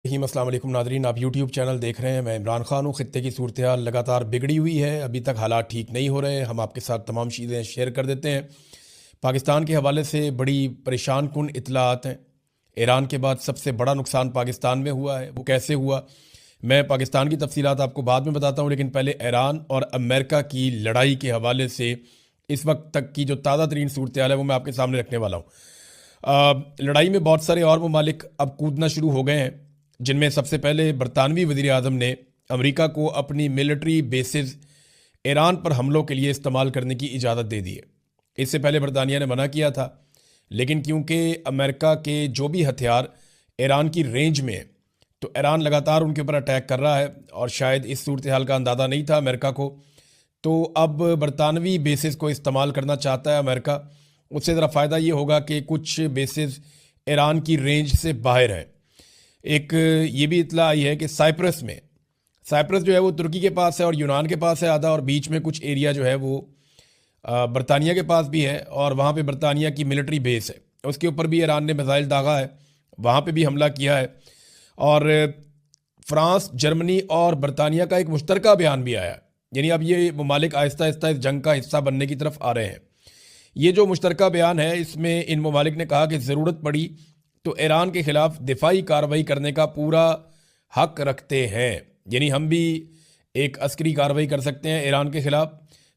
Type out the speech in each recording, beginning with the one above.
अस्सलाम वालेकुम नादरीन, आप यूट्यूब चैनल देख रहे हैं। मैं इमरान खान हूँ। ख़ित्ते की सूरत हाल लगातार बिगड़ी हुई है, अभी तक हालात ठीक नहीं हो रहे हैं। हम आपके साथ तमाम चीज़ें शेयर कर देते हैं। पाकिस्तान के हवाले से बड़ी परेशान कुन इतलात हैं। ईरान के बाद सबसे बड़ा नुकसान पाकिस्तान में हुआ है, वो कैसे हुआ मैं पाकिस्तान की तफसीलात आपको बाद में बताता हूँ, लेकिन पहले ईरान और अमेरिका की लड़ाई के हवाले से इस वक्त तक की जो ताज़ा तरीन सूरत हाल है वो मैं आपके सामने रखने वाला हूँ। लड़ाई में बहुत सारे और ममालिक अब कूदना शुरू हो गए हैं, जिनमें सबसे पहले बरतानवी वज़ीर आज़म ने अमेरिका को अपनी मिलिट्री बेसिस ईरान पर हमलों के लिए इस्तेमाल करने की इजाज़त दे दी है। इससे पहले बरतानिया ने मना किया था, लेकिन क्योंकि अमेरिका के जो भी हथियार ईरान की रेंज में है, तो ईरान लगातार उनके ऊपर अटैक कर रहा है और शायद इस सूरत हाल का अंदाज़ा नहीं था अमेरिका को। तो अब बरतानवी बेसिस को इस्तेमाल करना चाहता है अमेरिका। उससे ज़रा फ़ायदा ये होगा कि कुछ बेसिस ईरान की रेंज से बाहर हैं। एक ये भी इतला आई है कि साइप्रस जो है वो तुर्की के पास है और यूनान के पास है आधा, और बीच में कुछ एरिया जो है वो बरतानिया के पास भी है, और वहाँ पे बरतानिया की मिलिट्री बेस है, उसके ऊपर भी ईरान ने मिसाइल दागा है, वहाँ पे भी हमला किया है। और फ्रांस, जर्मनी और बरतानिया का एक मुश्तरका बयान भी आया, यानी अब ये ममालिक आहिस्ता आहिस्ता इस जंग का हिस्सा बनने की तरफ आ रहे हैं। ये जो मुश्तरका बयान है, इसमें इन ममालिक ने कहा कि ज़रूरत पड़ी तो ईरान के ख़िलाफ़ दिफाई कार्रवाई करने का पूरा हक रखते हैं, यानी हम भी एक अस्करी कार्रवाई कर सकते हैं ईरान के ख़िलाफ़।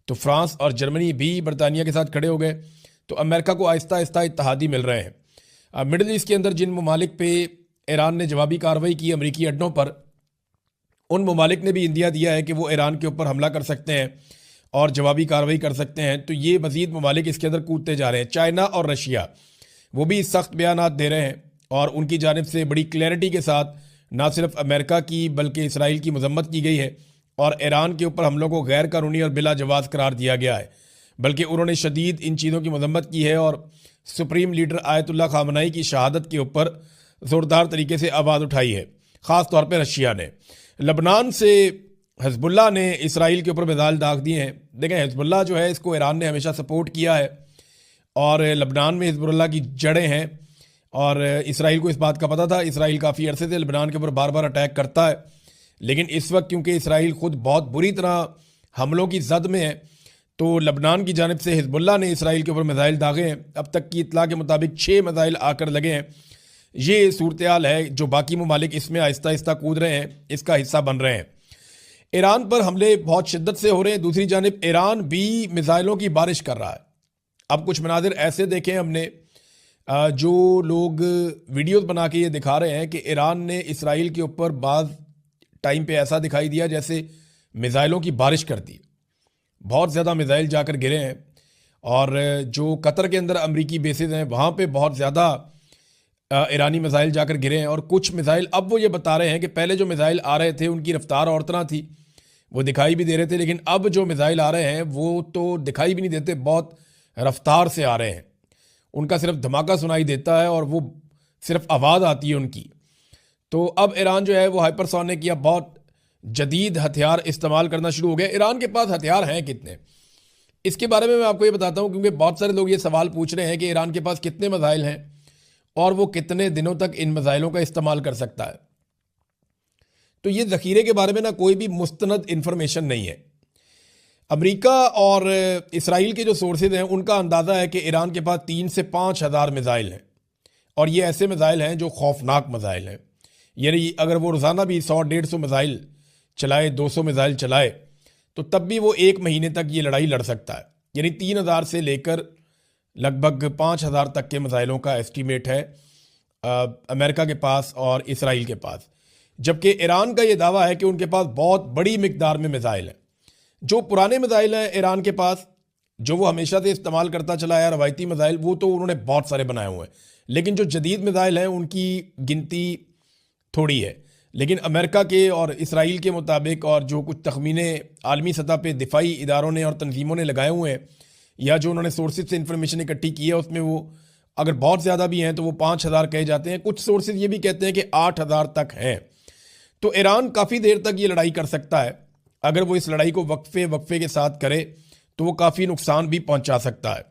तो फ्रांस और जर्मनी भी बरतानिया के साथ खड़े हो गए, तो अमेरिका को आहिस्ता आहिस्ता इत्तहादी मिल रहे हैं। अब मिडल ईस्ट के अंदर जिन ममालिक पे ईरान ने जवाबी कार्रवाई की अमरीकी अड्डों पर, उन ममालिक ने भी इंदिया दिया है कि वो ईरान के ऊपर हमला कर सकते हैं और जवाबी कार्रवाई कर सकते हैं। तो ये मज़ीद ममालिक इसके अंदर कूदते जा रहे हैं। चाइना और रशिया वो भी सख्त बयानात दे रहे हैं, और उनकी जानिब से बड़ी क्लैरिटी के साथ ना सिर्फ अमेरिका की बल्कि इसराइल की मजम्मत की गई है, और ईरान के ऊपर हमलों को गैर कानूनी और बिला जवाज़ करार दिया गया है। बल्कि उन्होंने शदीद इन चीज़ों की मजम्मत की है और सुप्रीम लीडर आयतुल्ला खामनाई की शहादत के ऊपर ज़ोरदार तरीके से आवाज़ उठाई है। ख़ास तौर पर रशिया ने, लबनान से हिजबुल्लाह ने इसराइल के ऊपर मिसाइल दाग दिए हैं। देखें, हिजबुल्लाह जो है इसको ईरान ने हमेशा सपोर्ट किया है, और लबनान में हिजबुल्लाह की जड़ें हैं, और इसराइल को इस बात का पता था। इसराइल काफ़ी अरसे से लबनान के ऊपर बार बार अटैक करता है, लेकिन इस वक्त क्योंकि इसराइल खुद बहुत बुरी तरह हमलों की जद में है, तो लबनान की जानिब से हिजबुल्लाह ने इसराइल के ऊपर मिसाइल दागे हैं। अब तक की इतला के मुताबिक 6 मिसाइल आकर लगे हैं। ये सूरत हाल है जो बाकी ममालिक इसमें आहिस्ता आहिस्ता कूद रहे हैं, इसका हिस्सा बन रहे हैं। ईरान पर हमले बहुत शिद्दत से हो रहे हैं। दूसरी जानिब ईरान भी मिसाइलों की बारिश कर रहा है। अब कुछ मनाजिर ऐसे देखे हमने, जो लोग वीडियोस बना के ये दिखा रहे हैं कि ईरान ने इसराइल के ऊपर बाज़ टाइम पे ऐसा दिखाई दिया जैसे मिसाइलों की बारिश कर दी। बहुत ज़्यादा मिसाइल जाकर गिरे हैं, और जो कतर के अंदर अमरीकी बेसिस हैं वहाँ पे बहुत ज़्यादा ईरानी मिसाइल जाकर गिरे हैं। और कुछ मिसाइल अब वो ये बता रहे हैं कि पहले जो मिसाइल आ रहे थे उनकी रफ्तार और तरह थी, वो दिखाई भी दे रहे थे, लेकिन अब जो मिसाइल आ रहे हैं वो तो दिखाई भी नहीं देते, बहुत रफ्तार से आ रहे हैं। उनका सिर्फ धमाका सुनाई देता है और वो सिर्फ आवाज़ आती है उनकी। तो अब ईरान जो है वो हाइपरसोनिक या बहुत जदीद हथियार इस्तेमाल करना शुरू हो गया। ईरान के पास हथियार हैं कितने, इसके बारे में मैं आपको ये बताता हूँ, क्योंकि बहुत सारे लोग ये सवाल पूछ रहे हैं कि ईरान के पास कितने मिसाइल हैं और वो कितने दिनों तक इन मिसाइलों का इस्तेमाल कर सकता है। तो ये ज़ख़ीरे के बारे में ना कोई भी मुस्तनद इन्फॉर्मेशन नहीं है। अमेरिका और इसराइल के जो सोर्सेज हैं उनका अंदाज़ा है कि ईरान के पास 3 से 5 हज़ार मिसाइल हैं, और ये ऐसे मिसाइल हैं जो खौफनाक मिसाइल हैं। यानी अगर वो रोज़ाना भी 100-150 मिसाइल चलाए, 200 मिसाइल चलाए, तो तब भी वो 1 महीने तक ये लड़ाई लड़ सकता है। यानी 3000 से लेकर लगभग 5000 तक के मिसाइलों का एस्टीमेट है अमेरिका के पास और इसराइल के पास। जबकि ईरान का ये दावा है कि उनके पास बहुत बड़ी मिकदार में मिसाइल हैं। जो पुराने मिसाइल हैं ईरान के पास, जो वो हमेशा से इस्तेमाल करता चला है रवायती मिसाइल, वो तो उन्होंने बहुत सारे बनाए हुए हैं, लेकिन जो जदीद मिसाइल हैं उनकी गिनती थोड़ी है। लेकिन अमेरिका के और इसराइल के मुताबिक, और जो कुछ तखमीने आलमी सतह पे दिफाई इदारों ने और तंजीमों ने लगाए हुए हैं, या जो उन्होंने सोर्सेज से इंफॉर्मेशन इकट्ठी की है, उसमें वो अगर बहुत ज़्यादा भी हैं तो वो 5000 कहे जाते हैं। कुछ सोर्सेज ये भी कहते हैं कि 8000 तक हैं। तो ईरान काफ़ी देर तक ये लड़ाई कर सकता है। अगर वो इस लड़ाई को वक्फे के साथ करे तो वो काफ़ी नुकसान भी पहुंचा सकता है।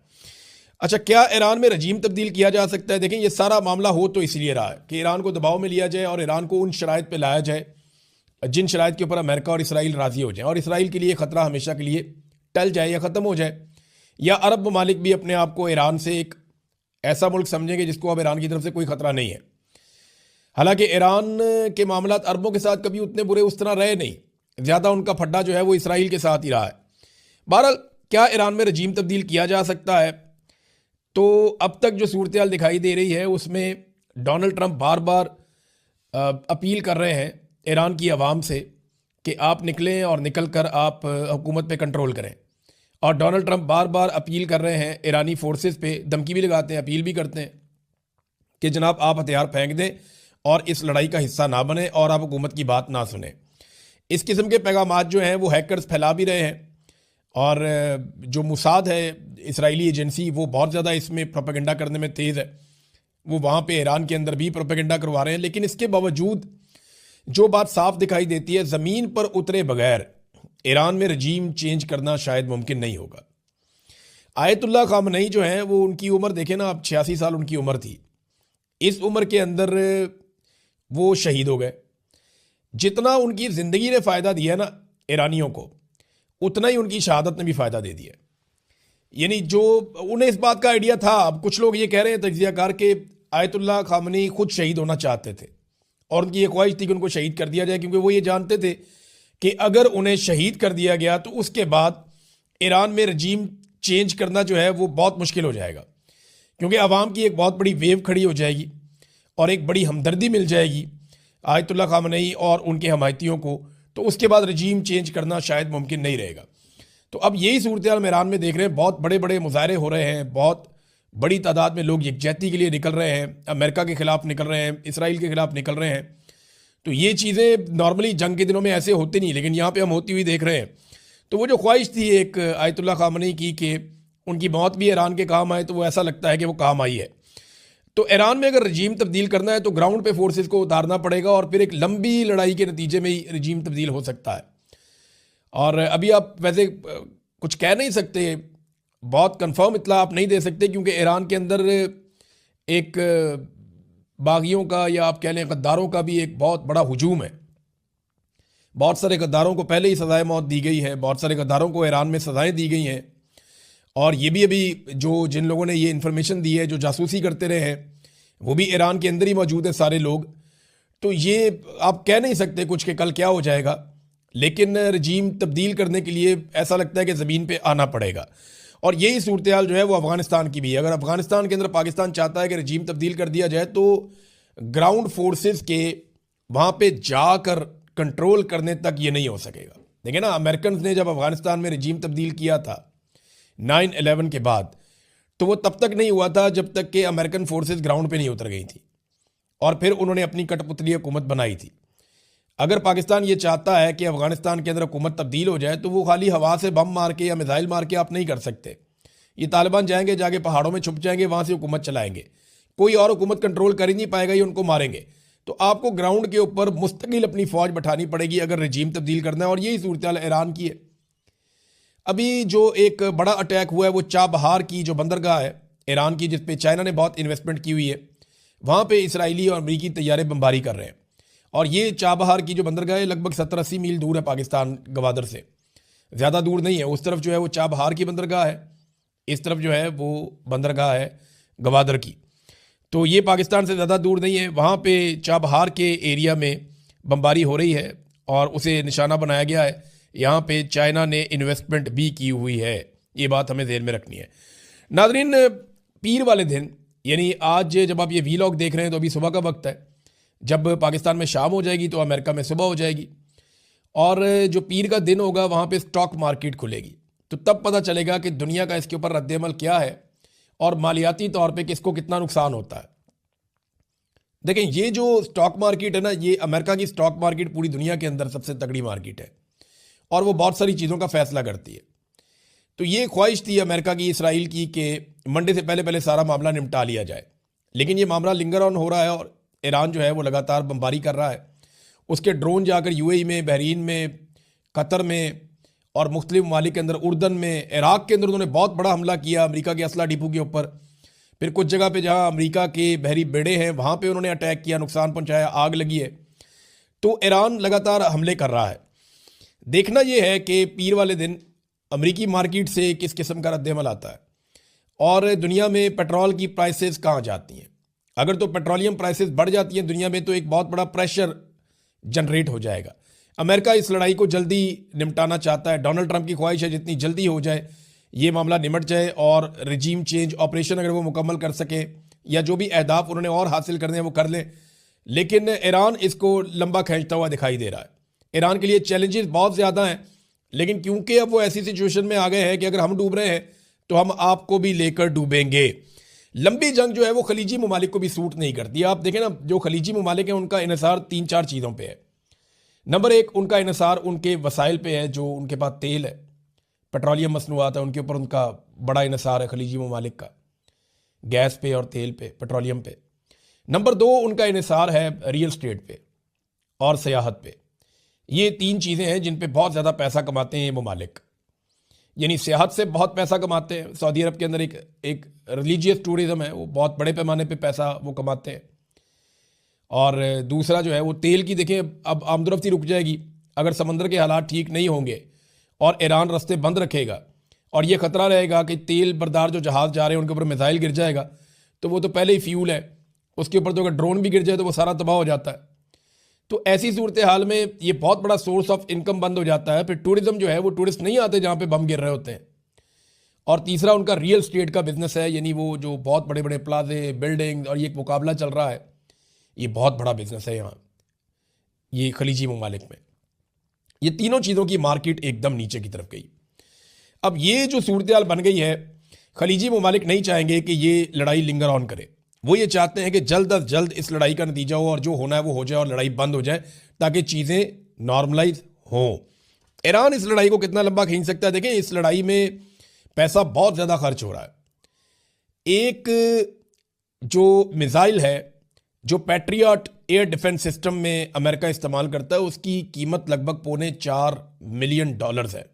अच्छा, क्या ईरान में रजीम तब्दील किया जा सकता है? देखें, ये सारा मामला हो तो इसलिए रहा है कि ईरान को दबाव में लिया जाए और ईरान को उन शराइत पे लाया जाए जिन शराइत के ऊपर अमेरिका और इसराइल राज़ी हो जाए और इसराइल के लिए ख़तरा हमेशा के लिए टल जाए या ख़त्म हो जाए, या अरब ममालिक भी अपने आप को ईरान से एक ऐसा मुल्क समझेंगे जिसको अब ईरान की तरफ से कोई ख़तरा नहीं है। हालांकि ईरान के मामलात अरबों के साथ कभी उतने बुरे उस तरह रहे नहीं, ज़्यादा उनका फड्डा जो है वो इसराइल के साथ ही रहा है। बहरहाल, क्या ईरान में रजीम तब्दील किया जा सकता है? तो अब तक जो सूरत दिखाई दे रही है उसमें डोनाल्ड ट्रंप बार बार अपील कर रहे हैं ईरान की आवाम से कि आप निकलें और निकल कर आप हुकूमत पे कंट्रोल करें। और डोनाल्ड ट्रंप बार बार अपील कर रहे हैं ईरानी फोर्सेस पे, धमकी भी लगाते हैं, अपील भी करते हैं कि जनाब आप हथियार फेंक दें और इस लड़ाई का हिस्सा ना बने और आप हुकूमत की बात ना सुने। इस किस्म के पैगामात जो हैं वो हैकर्स फैला भी रहे हैं और जो मुसाद है इसराइली एजेंसी वो बहुत ज़्यादा इसमें प्रोपेगेंडा करने में तेज़ है। वो वहाँ पे ईरान के अंदर भी प्रोपेगेंडा करवा रहे हैं, लेकिन इसके बावजूद जो बात साफ दिखाई देती है, ज़मीन पर उतरे बगैर ईरान में रजीम चेंज करना शायद मुमकिन नहीं होगा। आयतुल्लाह ख़ामनेई जो हैं वो, उनकी उम्र देखें ना, अब 86 साल उनकी उम्र थी। इस उम्र के अंदर वो शहीद हो गए। जितना उनकी ज़िंदगी ने फ़ायदा दिया ना ईरानियों को, उतना ही उनकी शहादत ने भी फ़ायदा दे दिया। यानी जो उन्हें इस बात का आइडिया था, अब कुछ लोग ये कह रहे हैं तज्ज़ियाकार के आयतुल्लाह ख़ामनेई खुद शहीद होना चाहते थे और उनकी ये ख्वाहिश थी कि उनको शहीद कर दिया जाए, क्योंकि वो ये जानते थे कि अगर उन्हें शहीद कर दिया गया तो उसके बाद ईरान में रजीम चेंज करना जो है वो बहुत मुश्किल हो जाएगा, क्योंकि आवाम की एक बहुत बड़ी वेव खड़ी हो जाएगी और एक बड़ी हमदर्दी मिल जाएगी आयतुल्लाह ख़ामनेई और उनके हमायतियों को। तो उसके बाद रजीम चेंज करना शायद मुमकिन नहीं रहेगा। तो अब यही सूरत हाल ईरान में देख रहे हैं, बहुत बड़े बड़े मुजाहरे हो रहे हैं, बहुत बड़ी तादाद में लोग यकजहती के लिए निकल रहे हैं, अमेरिका के ख़िलाफ़ निकल रहे हैं, इसराइल के ख़िलाफ़ निकल रहे हैं। तो ये चीज़ें नॉर्मली जंग के दिनों में ऐसे होती नहीं, लेकिन यहाँ पे हम होती हुई देख रहे हैं। तो वो जो ख्वाहिश थी एक आयतुल्लाह ख़ामनेई की कि उनकी मौत भी ईरान के काम आए, तो वो ऐसा लगता है कि वो काम आई है। तो ईरान में अगर रजीम तब्दील करना है तो ग्राउंड पे फोर्सेस को उतारना पड़ेगा और फिर एक लंबी लड़ाई के नतीजे में ही रजीम तब्दील हो सकता है। और अभी आप वैसे कुछ कह नहीं सकते, बहुत कंफर्म इत्तला आप नहीं दे सकते, क्योंकि ईरान के अंदर एक बागियों का या आप कह लें गद्दारों का भी एक बहुत बड़ा हुजूम है। बहुत सारे गद्दारों को पहले ही सज़ाए मौत दी गई है, बहुत सारे गद्दारों को ईरान में सज़ाएँ दी गई हैं। और ये भी अभी जो जिन लोगों ने ये इन्फॉर्मेशन दी है, जो जासूसी करते रहे हैं, वो भी ईरान के अंदर ही मौजूद है सारे लोग। तो ये आप कह नहीं सकते कुछ कि कल क्या हो जाएगा, लेकिन रजीम तब्दील करने के लिए ऐसा लगता है कि ज़मीन पे आना पड़ेगा। और यही सूरत हाल जो है वो अफ़गानिस्तान की भी है। अगर अफ़गानिस्तान के अंदर पाकिस्तान चाहता है कि रजीम तब्दील कर दिया जाए तो ग्राउंड फोर्सेस के वहाँ पे जाकर कंट्रोल करने तक ये नहीं हो सकेगा। देखिए ना, अमेरिकन ने जब अफ़गानिस्तान में रजीम तब्दील किया था 9/11 के बाद, तो वो तब तक नहीं हुआ था जब तक कि अमेरिकन फोर्सेस ग्राउंड पे नहीं उतर गई थी और फिर उन्होंने अपनी कठपुतली हुकूमत बनाई थी। अगर पाकिस्तान ये चाहता है कि अफ़गानिस्तान के अंदर हुकूमत तब्दील हो जाए तो वो खाली हवा से बम मार के या मिसाइल मार के आप नहीं कर सकते। ये तालिबान जाएंगे, जाके पहाड़ों में छुप जाएंगे, वहाँ से हुकूमत चलाएंगे, कोई और हुकूमत कंट्रोल कर ही नहीं पाएगा, ये उनको मारेंगे। तो आपको ग्राउंड के ऊपर मुस्तकिल अपनी फ़ौज बैठानी पड़ेगी अगर रजीम तब्दील करना है। और यही सूरत हाल ईरान की है। अभी जो एक बड़ा अटैक हुआ है वो चाबहार की जो बंदरगाह है ईरान की, जिस पे चाइना ने बहुत इन्वेस्टमेंट की हुई है, वहाँ पे इसराइली और अमरीकी तैयारे बमबारी कर रहे हैं। और ये चाबहार की जो बंदरगाह है लगभग 70-80 मील दूर है पाकिस्तान गवादर से, ज़्यादा दूर नहीं है। उस तरफ जो है वो चाबहार की बंदरगाह है, इस तरफ जो है वो बंदरगाह है गवादर की। तो ये पाकिस्तान से ज़्यादा दूर नहीं है। वहाँ पे चाबहार के एरिया में बमबारी हो रही है और उसे निशाना बनाया गया है। यहाँ पे चाइना ने इन्वेस्टमेंट भी की हुई है, ये बात हमें ध्यान में रखनी है। नाज़रीन, पीर वाले दिन यानी आज जब आप ये वीलॉग देख रहे हैं तो अभी सुबह का वक्त है। जब पाकिस्तान में शाम हो जाएगी तो अमेरिका में सुबह हो जाएगी और जो पीर का दिन होगा वहाँ पे स्टॉक मार्केट खुलेगी। तो तब पता चलेगा कि दुनिया का इसके ऊपर रद्द-ए-अमल क्या है और मालियाती तौर पे किसको कितना नुकसान होता है। देखें, ये जो स्टॉक मार्केट है ना, ये अमेरिका की स्टॉक मार्केट पूरी दुनिया के अंदर सबसे तगड़ी मार्केट है और वो बहुत सारी चीज़ों का फैसला करती है। तो ये ख्वाहिश थी अमेरिका की, इसराइल की, कि मंडे से पहले पहले सारा मामला निपटा लिया जाए, लेकिन ये मामला लिंगर ऑन हो रहा है और ईरान जो है वो लगातार बमबारी कर रहा है। उसके ड्रोन जाकर यूएई में, बहरीन में, कतर में और मुख्तलिफ ममालिक के अंदर, उर्दन में, इराक के अंदर उन्होंने बहुत बड़ा हमला किया अमेरिका के असला डिपो के ऊपर। फिर कुछ जगह पे जहाँ अमेरिका के बहरी बेड़े हैं वहाँ पे उन्होंने अटैक किया, नुकसान पहुँचाया, आग लगी है। तो ईरान लगातार हमले कर रहा है। देखना यह है कि पीर वाले दिन अमेरिकी मार्केट से किस किस्म का रद्द अमल आता है और दुनिया में पेट्रोल की प्राइसेस कहाँ जाती हैं। अगर तो पेट्रोलियम प्राइसेस बढ़ जाती हैं दुनिया में तो एक बहुत बड़ा प्रेशर जनरेट हो जाएगा। अमेरिका इस लड़ाई को जल्दी निपटाना चाहता है। डोनाल्ड ट्रंप की ख्वाहिश है जितनी जल्दी हो जाए ये मामला निमट जाए और रिजीम चेंज ऑपरेशन अगर वो मुकम्मल कर सके या जो भी अहदाफ उन्होंने और हासिल करने हैं वो कर लें। लेकिन ईरान इसको लंबा खींचता हुआ दिखाई दे रहा है। ईरान के लिए चैलेंजेस बहुत ज़्यादा हैं, लेकिन क्योंकि अब वो ऐसी सिचुएशन में आ गए हैं कि अगर हम डूब रहे हैं तो हम आपको भी लेकर डूबेंगे। लंबी जंग जो है वो खलीजी ममालिक को भी सूट नहीं करती। आप देखें ना, जो खलीजी ममालिक हैं उनका इन्हिसार 3-4 चीज़ों पे है। नंबर 1, उनका इन्हिसार उनके वसाइल पे है, जो उनके पास तेल है, पेट्रोलियम मसनूआत है, उनके ऊपर उनका बड़ा इन्हिसार है खलीजी ममालिक का, गैस पे और तेल पे, पेट्रोलियम पे। नंबर 2, उनका इन्हिसार है रियल स्टेट पे और सियाहत पे। ये 3 चीज़ें हैं जिन पे बहुत ज़्यादा पैसा कमाते हैं ये ममालिक। यानी सियाहत से बहुत पैसा कमाते हैं। सऊदी अरब के अंदर एक रिलीजियस टूरिज़म है, वो बहुत बड़े पैमाने पे पैसा वो कमाते हैं। और दूसरा जो है वो तेल की, देखें अब आमदरफ्ती रुक जाएगी अगर समंदर के हालात ठीक नहीं होंगे और ईरान रास्ते बंद रखेगा और ये ख़तरा रहेगा कि तेल बरदार जो जहाज़ जा रहे हैं उनके ऊपर मिसाइल गिर जाएगा, तो वो तो पहले ही फ्यूल है, उसके ऊपर तो अगर ड्रोन भी गिर जाए तो वो सारा तबाह हो जाता है। तो ऐसी सूरत हाल में ये बहुत बड़ा सोर्स ऑफ इनकम बंद हो जाता है। फिर टूरिज्म जो है वो टूरिस्ट नहीं आते जहाँ पे बम गिर रहे होते हैं। और तीसरा उनका रियल स्टेट का बिजनेस है, यानी वो जो बहुत बड़े बड़े प्लाजे, बिल्डिंग और ये एक मुकाबला चल रहा है, ये बहुत बड़ा बिजनेस है यहाँ ये खलीजी ममालिक में। ये तीनों चीज़ों की मार्केट एकदम नीचे की तरफ गई। अब ये जो सूरत हाल बन गई है, खलीजी ममालिक नहीं चाहेंगे कि ये लड़ाई लिंगर ऑन करे। वो ये चाहते हैं कि जल्द अज जल्द इस लड़ाई का नतीजा हो और जो होना है वो हो जाए और लड़ाई बंद हो जाए ताकि चीज़ें नॉर्मलाइज हों। ईरान इस लड़ाई को कितना लंबा खींच सकता है? देखें, इस लड़ाई में पैसा बहुत ज़्यादा खर्च हो रहा है। एक जो मिसाइल है, जो पैट्रियट एयर डिफेंस सिस्टम में अमेरिका इस्तेमाल करता है, उसकी कीमत लगभग $4 मिलियन है।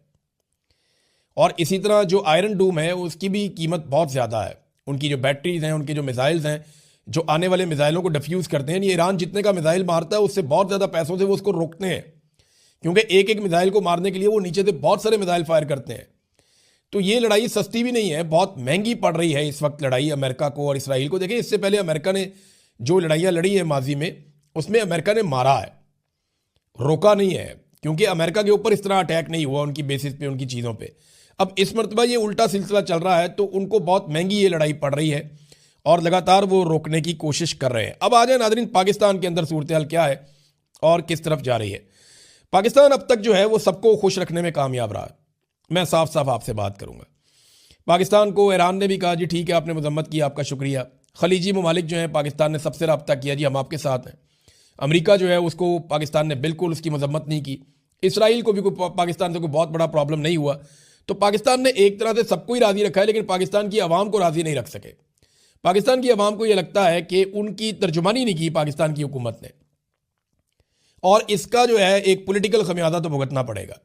और इसी तरह जो आयरन डूम है उसकी भी कीमत बहुत ज़्यादा है। उनकी जो बैटरीज हैं, उनके जो मिसाइल्स हैं, जो आने वाले मिसाइलों को डिफ्यूज़ करते हैं, ये ईरान जितने का मिसाइल मारता है उससे बहुत ज़्यादा पैसों से वो उसको रोकते हैं, क्योंकि एक एक मिसाइल को मारने के लिए वो नीचे से बहुत सारे मिसाइल फायर करते हैं। तो ये लड़ाई सस्ती भी नहीं है, बहुत महंगी पड़ रही है इस वक्त लड़ाई अमेरिका को और इसराइल को। देखिए, इससे पहले अमेरिका ने जो लड़ाइयाँ लड़ी हैं माजी में, उसमें अमेरिका ने मारा है, रोका नहीं है, क्योंकि अमेरिका के ऊपर इस तरह अटैक नहीं हुआ उनकी बेसिस पे, उनकी चीज़ों पे। अब इस मरतबा ये उल्टा सिलसिला चल रहा है, तो उनको बहुत महंगी ये लड़ाई पड़ रही है और लगातार वो रोकने की कोशिश कर रहे हैं। अब आ जाए नाज़रीन, पाकिस्तान के अंदर सूरत हाल क्या है और किस तरफ जा रही है। पाकिस्तान अब तक जो है वो सबको खुश रखने में कामयाब रहा है। मैं साफ साफ आपसे बात करूँगा। पाकिस्तान को ईरान ने भी कहा जी ठीक है, आपने मजम्मत की, आपका शुक्रिया। खलीजी ममालिक जो हैं, पाकिस्तान ने सबसे रब्ता किया, जी हम आपके साथ हैं। अमेरिका जो है उसको पाकिस्तान ने बिल्कुल उसकी मजम्मत नहीं की। इसराइल को भी कोई पाकिस्तान से कोई बहुत बड़ा प्रॉब्लम नहीं हुआ। तो पाकिस्तान ने एक तरह से सबको ही राज़ी रखा है, लेकिन पाकिस्तान की आवाम को राज़ी नहीं रख सके। पाकिस्तान की आवाम को यह लगता है कि उनकी तर्जुमानी नहीं की पाकिस्तान की हुकूमत ने, और इसका जो है एक पॉलिटिकल खमियाजा तो भुगतना पड़ेगा।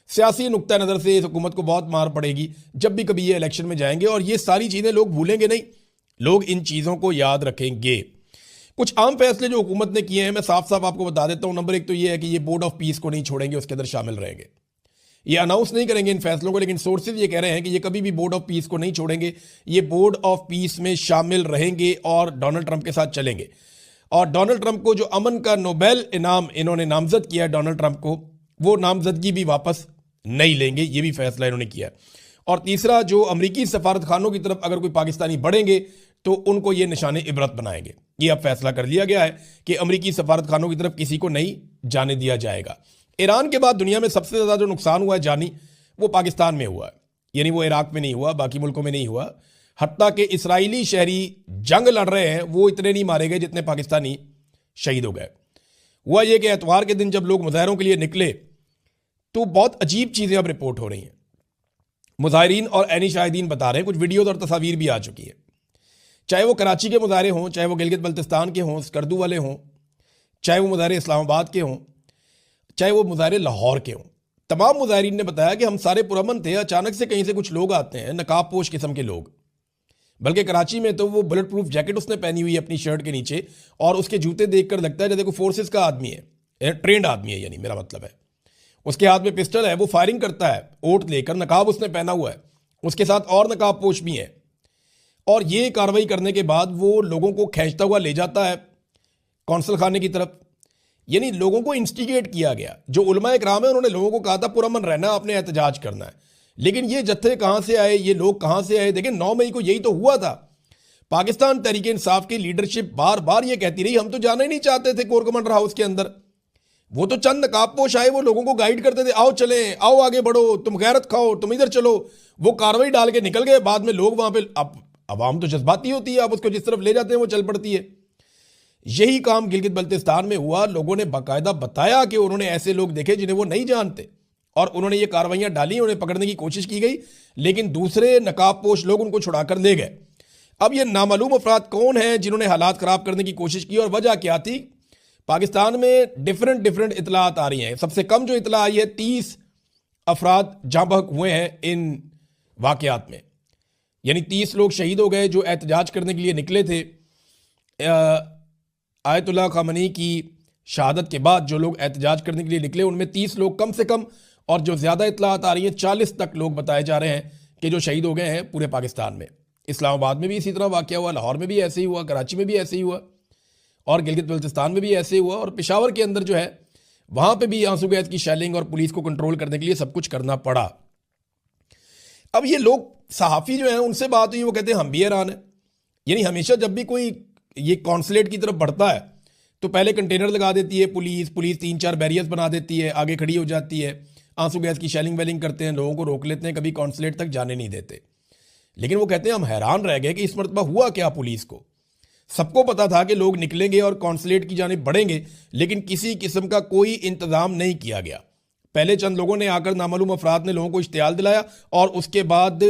सियासी नुक्ता नज़र से इस हुकूमत को बहुत मार पड़ेगी जब भी कभी ये इलेक्शन में जाएंगे, और ये सारी चीज़ें लोग भूलेंगे नहीं, लोग इन चीज़ों को याद रखेंगे। कुछ आम फैसले जो हुकूमत ने किए हैं, मैं साफ साफ आपको बता देता हूँ। नंबर 1 तो ये है कि ये बोर्ड ऑफ पीस को नहीं छोड़ेंगे, उसके अंदर शामिल रहेंगे। ये अनाउंस नहीं करेंगे इन फैसलों को, लेकिन सोर्सेज ये कह रहे हैं कि ये कभी भी बोर्ड ऑफ पीस को नहीं छोड़ेंगे, ये बोर्ड ऑफ पीस में शामिल रहेंगे और डोनाल्ड ट्रंप के साथ चलेंगे। और डोनाल्ड ट्रंप को जो अमन का नोबेल इनाम इन्होंने नामजद किया है डोनाल्ड ट्रंप को, वो नामजदगी भी वापस नहीं लेंगे, ये भी फैसला इन्होंने किया। और तीसरा, जो अमरीकी सफारत खानों की तरफ अगर कोई पाकिस्तानी बढ़ेंगे तो उनको ये निशाने इबरत बनाएंगे। ये अब फैसला कर लिया गया है कि अमरीकी सफारत खानों की तरफ किसी को नहीं जाने दिया जाएगा। ईरान के बाद दुनिया में सबसे ज़्यादा जो नुकसान हुआ है जानी, वो पाकिस्तान में हुआ है, यानी वो इराक में नहीं हुआ, बाकी मुल्कों में नहीं हुआ। हत्ता कि इसराइली शहरी जंग लड़ रहे हैं वो इतने नहीं मारे गए जितने पाकिस्तानी शहीद हो गए। हुआ ये कि एतवार के दिन जब लोग मुजाहरों के लिए निकले तो बहुत अजीब चीज़ें अब रिपोर्ट हो रही हैं। मुजाहिरीन और ऐनी शाहिदीन बता रहे हैं, कुछ वीडियोज़ और तस्वीर भी आ चुकी है, चाहे वो कराची के मुजाहरे हों, चाहे वो गिलगित बल्तिस्तान के हों, स्कर्दू वाले हों, चाहे वो मुजाहरे इस्लामाबाद के हों, चाहे वो मुजाहरे लाहौर के हों। तमाम मुजाहिरीन ने बताया कि हम सारे पुरअमन थे, अचानक से कहीं से कुछ लोग आते हैं, नकाब पोश किस्म के लोग। बल्कि कराची में तो वो बुलेट प्रूफ जैकेट उसने पहनी हुई है अपनी शर्ट के नीचे, और उसके जूते देखकर लगता है जैसे कोई फोर्सेस का आदमी है, ट्रेंड आदमी है, यानी मेरा मतलब है। उसके हाथ में पिस्टल है, वो फायरिंग करता है ओट लेकर, नकाब उसने पहना हुआ है, उसके साथ और नकाब पोश भी है। और ये कार्रवाई करने के बाद वो लोगों को खींचता हुआ ले जाता है कौंसल खाने की तरफ। यानी लोगों को इंस्टिगेट किया गया। जो उलमा इकराम है उन्होंने लोगों को कहा था पुरअमन रहना, आपने एहतजाज करना है, लेकिन ये जत्थे कहां से आए, ये लोग कहां से आए? देखिए 9 मई को यही तो हुआ था। पाकिस्तान तहरीक इंसाफ की लीडरशिप बार बार ये कहती रही हम तो जाना ही नहीं चाहते थे कोर कमांडर हाउस के अंदर। वो तो चंद नकाबपोश आए, वो लोगों को गाइड करते थे, आओ चले, आओ आगे बढ़ो, तुम गैरत खाओ, तुम इधर चलो। वो कार्रवाई डाल के निकल गए। बाद में लोग वहां पे, अब अवाम तो जज्बाती होती है, आप उसको जिस तरफ ले जाते हैं वो चल पड़ती है। यही काम गिलगित बल्तिस्तान में हुआ। लोगों ने बाकायदा बताया कि उन्होंने ऐसे लोग देखे जिन्हें वो नहीं जानते, और उन्होंने ये कार्रवाइयां डाली, उन्हें पकड़ने की कोशिश की गई, लेकिन दूसरे नकाबपोश लोग उनको छुड़ाकर ले गए। अब ये नामालूम अफराद कौन हैं जिन्होंने हालात खराब करने की कोशिश की, और वजह क्या थी? पाकिस्तान में डिफरेंट इतलात आ रही हैं। सबसे कम जो इतला आई है, 30 अफराद जाँ बहक हुए हैं इन वाकयात में, यानी 30 लोग शहीद हो गए जो एहतजाज करने के लिए निकले थे। आयतुल्लाह खामनी की शहादत के बाद जो लोग एहतजाज करने के लिए निकले उनमें 30 लोग कम से कम, और जो ज़्यादा इतलात आ रही हैं 40 तक लोग बताए जा रहे हैं कि जो शहीद हो गए हैं पूरे पाकिस्तान में। इस्लामाबाद में भी इसी तरह वाक़या हुआ, लाहौर में भी ऐसे ही हुआ, कराची में भी ऐसे ही हुआ, और गिलगित बल्तिस्तान में भी ऐसे ही हुआ, और पेशावर के अंदर जो है वहाँ पे भी आंसू गैस की शेलिंग और पुलिस को कंट्रोल करने के लिए सब कुछ करना पड़ा। अब ये लोग सहाफ़ी जो हैं उनसे बात हुई, वो कहते हैं हम भी हैरान हैं। यानी हमेशा जब भी कोई ये कॉन्सुलेट की तरफ बढ़ता है तो पहले कंटेनर लगा देती है पुलिस 3-4 बैरियर्स बना देती है, आगे खड़ी हो जाती है, आंसू गैस की शेलिंग वेलिंग करते हैं, लोगों को रोक लेते हैं, कभी कॉन्सुलेट तक जाने नहीं देते। लेकिन वो कहते हैं हम हैरान रह गए कि इस मरतबा हुआ क्या पुलिस को। सबको पता था कि लोग निकलेंगे और कॉन्सुलेट की जानिब बढ़ेंगे, लेकिन किसी किस्म का कोई इंतजाम नहीं किया गया। पहले चंद लोगों ने आकर नामालूम अफराद ने लोगों को इश्तियाल दिलाया, और उसके बाद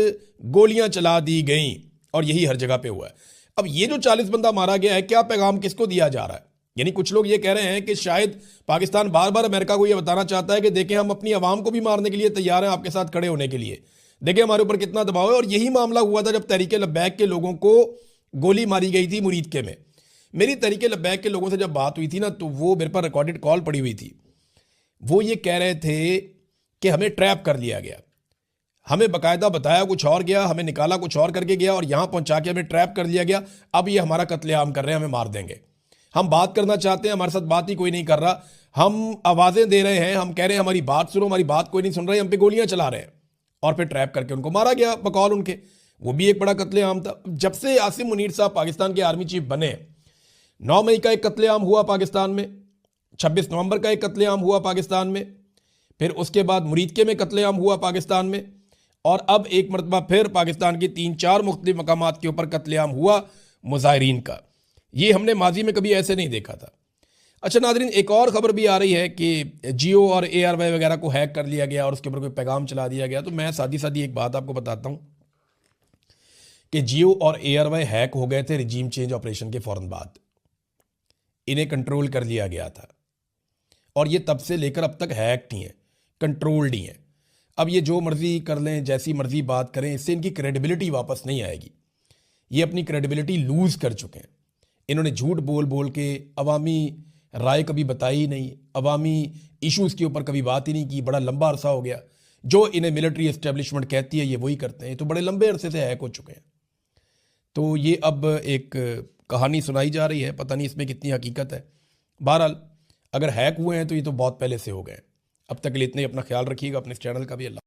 गोलियां चला दी गई, और यही हर जगह पे हुआ है। अब ये जो 40 बंदा मारा गया है, क्या पैगाम किसको दिया जा रहा है? यानी कुछ लोग ये कह रहे हैं कि शायद पाकिस्तान बार बार अमेरिका को ये बताना चाहता है कि देखें हम अपनी आवाम को भी मारने के लिए तैयार हैं, आपके साथ खड़े होने के लिए, देखिए हमारे ऊपर कितना दबाव है। और यही मामला हुआ था जब तहरीक लब्बैक के लोगों को गोली मारी गई थी मुरीदके में। मेरी तहरीक लब्बैक के लोगों से जब बात हुई थी ना, तो वो मेरे पर रिकॉर्डेड कॉल पड़ी हुई थी। वो ये कह रहे थे कि हमें ट्रैप कर लिया गया, हमें बाकायदा बताया कुछ और गया, हमें निकाला कुछ और करके गया, और यहाँ पहुँचा के हमें ट्रैप कर लिया गया। अब ये हमारा कत्लेआम कर रहे हैं, हमें मार देंगे। हम बात करना चाहते हैं, हमारे साथ बात ही कोई नहीं कर रहा। हम आवाज़ें दे रहे हैं, हम कह रहे हैं हमारी बात सुनो, हमारी बात कोई नहीं सुन रहा है, हम पे गोलियां चला रहे हैं। और फिर ट्रैप करके उनको मारा गया बकौल उनके। वो भी एक बड़ा कत्लेआम था। जब से आसिम मुनीर साहब पाकिस्तान के आर्मी चीफ बने, 9 मई का एक कत्लेआम हुआ पाकिस्तान में, 26 नवंबर का एक कत्लेआम हुआ पाकिस्तान में, फिर उसके बाद मुरीदके में कत्लेआम हुआ पाकिस्तान में, और अब एक मरतबा फिर पाकिस्तान की 3-4 मुख्तलिफ मकामात के ऊपर कत्लेआम हुआ मुजाहिरीन का। ये हमने माजी में कभी ऐसे नहीं देखा था। अच्छा नाज़रीन, एक और ख़बर भी आ रही है कि जियो और ARY वगैरह को हैक कर लिया गया और उसके ऊपर कोई पैगाम चला दिया गया। तो मैं सादी एक बात आपको बताता हूँ कि जियो और ARY हैक हो गए थे रिजीम चेंज ऑपरेशन के फ़ौरन बाद। इन्हें कंट्रोल कर लिया गया था, और ये तब से लेकर अब तक हैक नहीं है, कंट्रोल्ड ही है। अब ये जो मर्ज़ी कर लें, जैसी मर्ज़ी बात करें, इससे इनकी क्रेडिबिलिटी वापस नहीं आएगी। ये अपनी क्रेडिबिलिटी लूज़ कर चुके हैं। इन्होंने झूठ बोल बोल के अवामी राय कभी बताई ही नहीं, अवामी इश्यूज़ के ऊपर कभी बात ही नहीं की। बड़ा लंबा अरसा हो गया, जो इन्हें मिलिट्री एस्टेब्लिशमेंट कहती है ये वही करते हैं। तो बड़े लंबे अरसे से हैक हो चुके हैं। तो ये अब एक कहानी सुनाई जा रही है, पता नहीं इसमें कितनी हकीकत है। बहरहाल अगर हैक हुए हैं तो ये तो बहुत पहले से हो गए। अब तक के लिए इतने, अपना ख्याल रखिएगा, अपने इस चैनल का भी। अल्लाह।